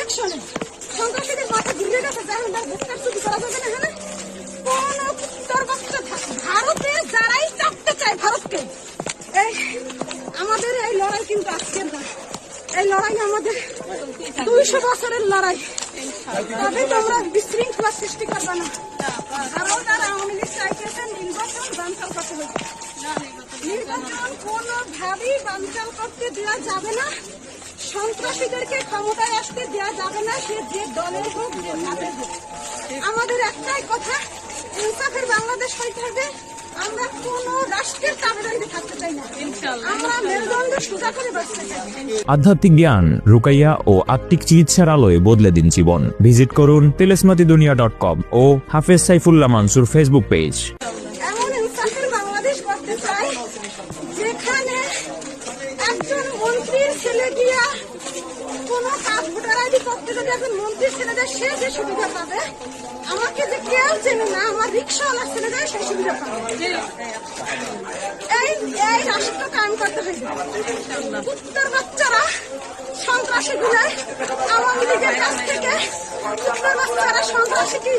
ইলেকশনে সন্ত্রাসীদের মাথা ঘুরে গেছে, বুঝতে চুরি করা যাবে না। হ্যাঁ, কোন উত্তরবঙ্গে ভারতের যারাই চাপতে চায় ভারতকে, এই আমাদের এই লড়াই কিন্তু আজকের না, এই লড়াই আমাদের 200 বছরের লড়াই। তবে তোমরা বিশৃঙ্খলা সৃষ্টি করবে না। ভারত আর আওয়ামী লীগ চাইতেছেন নির্বাচন বানচাল করতে হবে। নির্বাচন কোনোভাবেই বানচাল করতে দেওয়া যাবে না, সন্ত্রাসীদেরকে ক্ষমতায় আসতে দেওয়া যাবে না, সে যে দলের হোক যে নামের হোক। আমাদের একটাই কথা, ইনসাফের বাংলাদেশ হইতে হবে। আমরা কোন রাষ্ট্রের তাবেদারিতে থাকতে চাই না, আমরা মেরুদণ্ড সোজা করে বসতে চাই। আধ্যাত্মিক জ্ঞান, রুকাইয়া ও আত্মিক চিকিৎসার আলোয় বদলে দিন জীবন। ভিজিট করুন telesmatidunia.com ও হাফেজ সাইফুল্লাহ মানসুর ফেসবুক পেজ। এমন ইনসাফের বাংলাদেশ করতে চাই যেখানে একজন মন্ত্রীর ছেলে গিয়া কোন কাজ ভোটার আইডি করতে যদি একজন মন্ত্রীর ছেলে যায় সে যে সুবিধা পাবে, আমাকে যে কেউ চেনে না আমার রিক্সাওয়ালার ছেলে যায় সেই সুবিধা পাবে। এই রাষ্ট্র কায়েম করতে হবে। উত্তর বাচ্চারা সন্ত্রাসী গুলায় আওয়ামী লীগের কাছ থেকে উত্তর বাচ্চারা সন্ত্রাসী কি,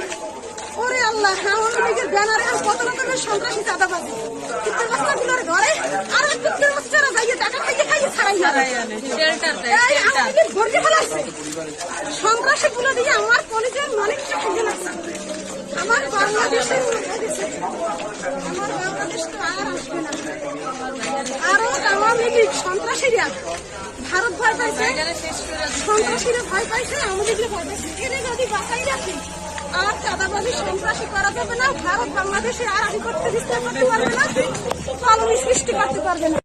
ওরে আল্লাহ, আওয়ামী লীগের ব্যানারে কত রকমের সন্ত্রাসী চাঁদাবাজি। উত্তর বাচ্চাগুলোর ঘরে আর উত্তর বাচ্চারা যাইয়ে টাকা খাইয়ে ছাড়াই ভর্তি ফেলাচ্ছে। সন্ত্রাসী গুলো দিয়ে আমার কলেজের অনেকটা খেয়ে লাগছে। আমার বাংলাদেশের আমার বাংলাদেশ তো আর আসবে না। আরো আওয়ামী লীগ সন্ত্রাসীরা ভারত ভয় পাইছে, সন্ত্রাসীরা ভয় পাইছে, আওয়ামী লীগ ভয় পাইছে। এনে যদি বাঁচাই রাখি আর চাঁদাবাজি সন্ত্রাসী করা যাবে না, ভারত বাংলাদেশে আর আধিপত্য বিস্তার করতে পারবে না, কলোনি সৃষ্টি করতে পারবে না।